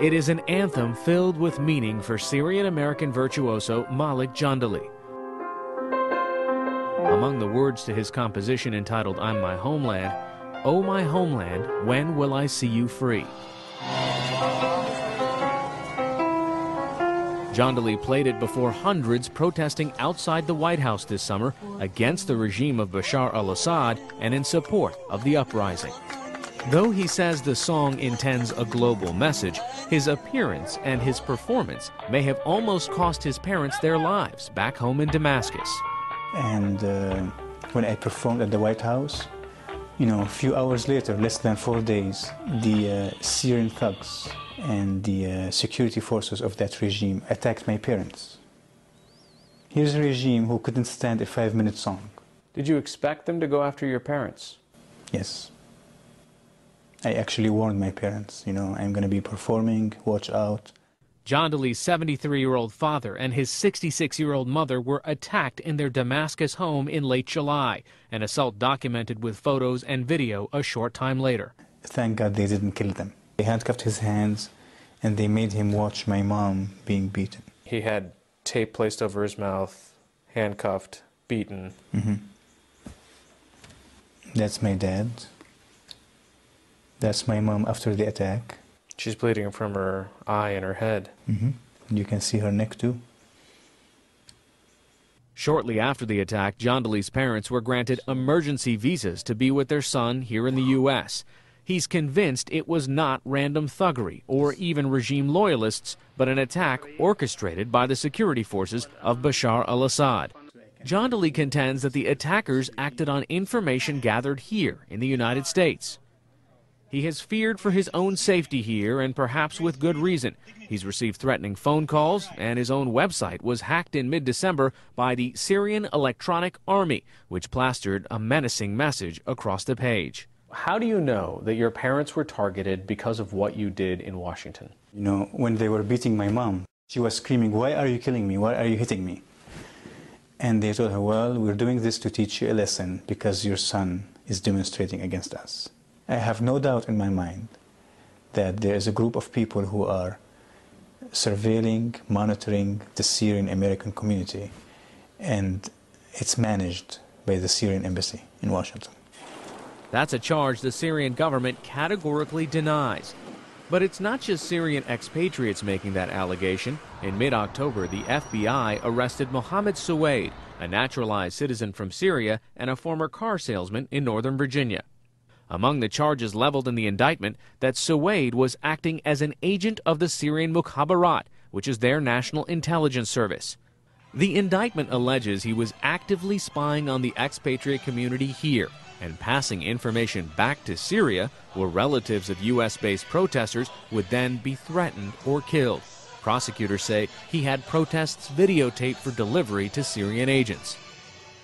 It is an anthem filled with meaning for Syrian-American virtuoso Malik Jandali. Among the words to his composition entitled I'm My Homeland, "Oh my homeland, when will I see you free?" Jandali played it before hundreds protesting outside the White House this summer against the regime of Bashar al-Assad and in support of the uprising. Though he says the song intends a global message, his appearance and his performance may have almost cost his parents their lives back home in Damascus. And when I performed at the White House, a few hours later, less than 4 days, the Syrian thugs and the security forces of that regime attacked my parents. Here's a regime who couldn't stand a 5-minute song. Did you expect them to go after your parents? Yes. I actually warned my parents, I'm going to be performing, watch out. Jandali's 73-year-old father and his 66-year-old mother were attacked in their Damascus home in late July, an assault documented with photos and video a short time later. Thank God they didn't kill them. They handcuffed his hands and they made him watch my mom being beaten. He had tape placed over his mouth, handcuffed, beaten. Mm-hmm. That's my dad. That's my mom after the attack. She's bleeding from her eye and her head. Mm-hmm. You can see her neck too. Shortly after the attack, Jandali's parents were granted emergency visas to be with their son here in the U.S. He's convinced it was not random thuggery or even regime loyalists, but an attack orchestrated by the security forces of Bashar al-Assad. Jandali contends that the attackers acted on information gathered here in the United States. He has feared for his own safety here, and perhaps with good reason. He's received threatening phone calls, and his own website was hacked in mid-December by the Syrian Electronic Army, which plastered a menacing message across the page. How do you know that your parents were targeted because of what you did in Washington? When they were beating my mom, she was screaming, "Why are you killing me? Why are you hitting me?" And they told her, "Well, we're doing this to teach you a lesson because your son is demonstrating against us." I have no doubt in my mind that there is a group of people who are surveilling, monitoring the Syrian American community, and it's managed by the Syrian embassy in Washington. That's a charge the Syrian government categorically denies. But it's not just Syrian expatriates making that allegation. In mid-October, the FBI arrested Mohammed Suwaid, a naturalized citizen from Syria and a former car salesman in Northern Virginia. Among the charges leveled in the indictment, that Suwaid was acting as an agent of the Syrian Mukhabarat, which is their national intelligence service. The indictment alleges he was actively spying on the expatriate community here and passing information back to Syria, where relatives of U.S.-based protesters would then be threatened or killed. Prosecutors say he had protests videotaped for delivery to Syrian agents.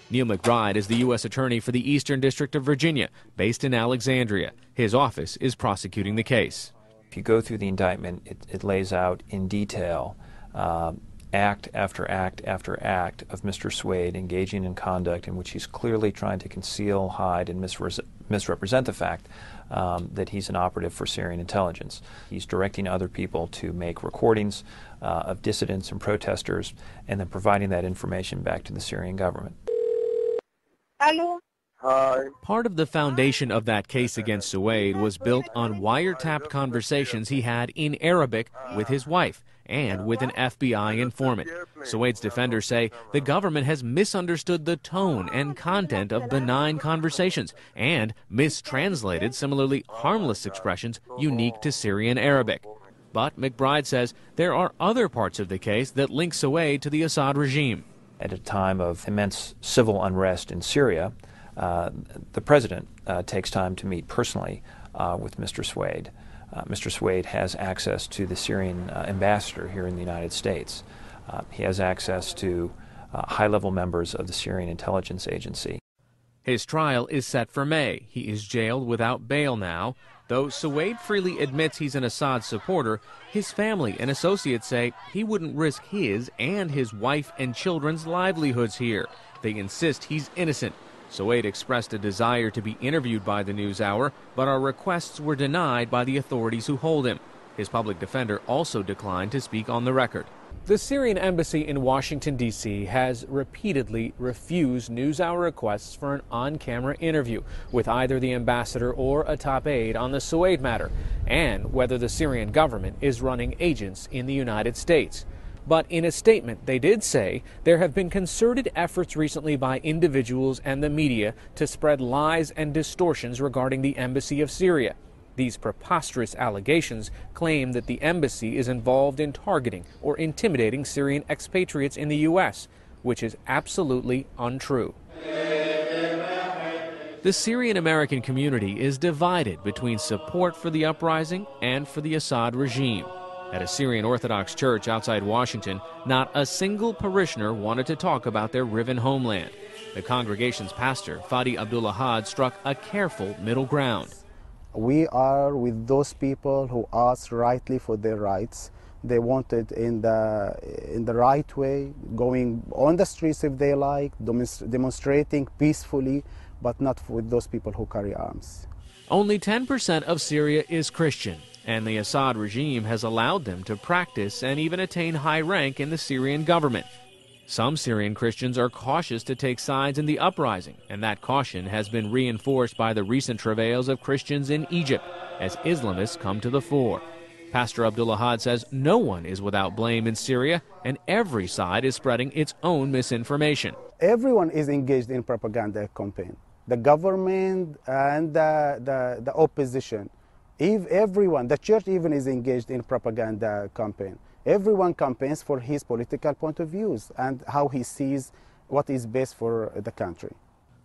Neil McBride is the U.S. Attorney for the Eastern District of Virginia, based in Alexandria. His office is prosecuting the case. If you go through the indictment, it lays out in detail act after act after act of Mr. Suwaid engaging in conduct in which he's clearly trying to conceal, hide, and misrepresent the fact that he's an operative for Syrian intelligence. He's directing other people to make recordings of dissidents and protesters and then providing that information back to the Syrian government. Hello. Hi. Part of the foundation of that case against Suwaid was built on wiretapped conversations he had in Arabic with his wife and with an FBI informant. Suwaid's defenders say the government has misunderstood the tone and content of benign conversations and mistranslated similarly harmless expressions unique to Syrian Arabic. But McBride says there are other parts of the case that link Suwaid to the Assad regime. At a time of immense civil unrest in Syria, the president takes time to meet personally with Mr. Suwaid. Mr. Suwaid has access to the Syrian ambassador here in the United States. He has access to high-level members of the Syrian intelligence agency. His trial is set for May. He is jailed without bail now. Though Suwaid freely admits he's an Assad supporter, his family and associates say he wouldn't risk his and his wife and children's livelihoods here. They insist he's innocent. Suwaid expressed a desire to be interviewed by the NewsHour, but our requests were denied by the authorities who hold him. His public defender also declined to speak on the record. The Syrian embassy in Washington, D.C. has repeatedly refused NewsHour requests for an on-camera interview with either the ambassador or a top aide on the Suwaid matter and whether the Syrian government is running agents in the United States. But in a statement, they did say there have been concerted efforts recently by individuals and the media to spread lies and distortions regarding the embassy of Syria. These preposterous allegations claim that the embassy is involved in targeting or intimidating Syrian expatriates in the U.S., which is absolutely untrue. The Syrian American community is divided between support for the uprising and for the Assad regime. At a Syrian Orthodox church outside Washington, not a single parishioner wanted to talk about their riven homeland. The congregation's pastor, Fadi Abdullahad, struck a careful middle ground. We are with those people who ask rightly for their rights. They want it in the right way, going on the streets if they like, demonstrating peacefully, but not with those people who carry arms. Only 10% of Syria is Christian, and the Assad regime has allowed them to practice and even attain high rank in the Syrian government. Some Syrian Christians are cautious to take sides in the uprising, and that caution has been reinforced by the recent travails of Christians in Egypt as Islamists come to the fore. Pastor Abdullahad says no one is without blame in Syria, and every side is spreading its own misinformation. Everyone is engaged in propaganda campaign. The government and the opposition. Everyone, the church even is engaged in propaganda campaign. Everyone campaigns for his political point of views and how he sees what is best for the country.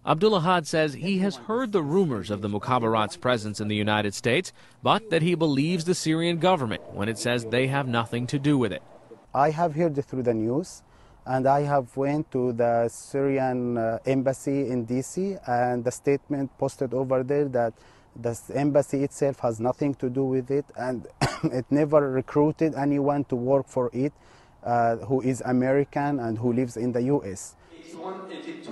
Abdullahad says he has heard the rumors of the Mukhabarat's presence in the United States, but that he believes the Syrian government when it says they have nothing to do with it. I have heard it through the news, and I have went to the Syrian embassy in D.C. and the statement posted over there that the embassy itself has nothing to do with it, and it never recruited anyone to work for it who is American and who lives in the U.S.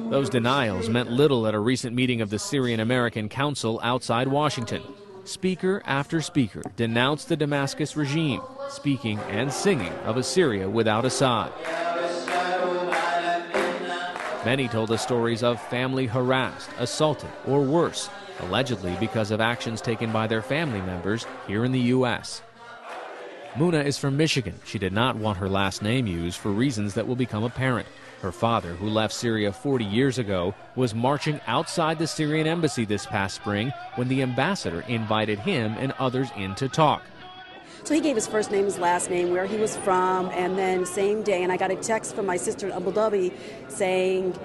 Those denials meant little at a recent meeting of the Syrian American Council outside Washington. Speaker after speaker denounced the Damascus regime, speaking and singing of a Syria without Assad. Many told us stories of family harassed, assaulted, or worse, allegedly because of actions taken by their family members here in the U.S. Muna is from Michigan. She did not want her last name used for reasons that will become apparent. Her father, who left Syria 40 years ago, was marching outside the Syrian embassy this past spring when the ambassador invited him and others in to talk. So he gave his first name, his last name, where he was from, and then same day, and I got a text from my sister in Abu Dhabi saying,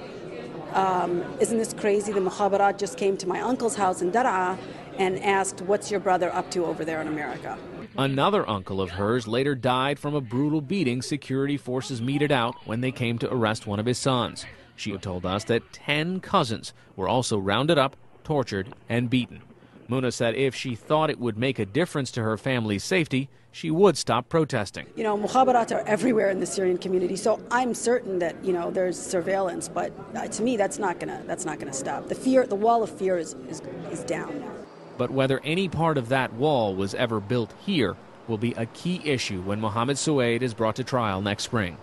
isn't this crazy? The Mukhabarat just came to my uncle's house in Dar'a and asked, what's your brother up to over there in America? Another uncle of hers later died from a brutal beating security forces meted out when they came to arrest one of his sons. She told us that 10 cousins were also rounded up, tortured, and beaten. Muna said if she thought it would make a difference to her family's safety, she would stop protesting. You know, Mukhabarat are everywhere in the Syrian community, so I'm certain that, you know, there's surveillance, but to me that's not gonna stop. The wall of fear is down now. But whether any part of that wall was ever built here will be a key issue when Mohammed Suwaid is brought to trial next spring.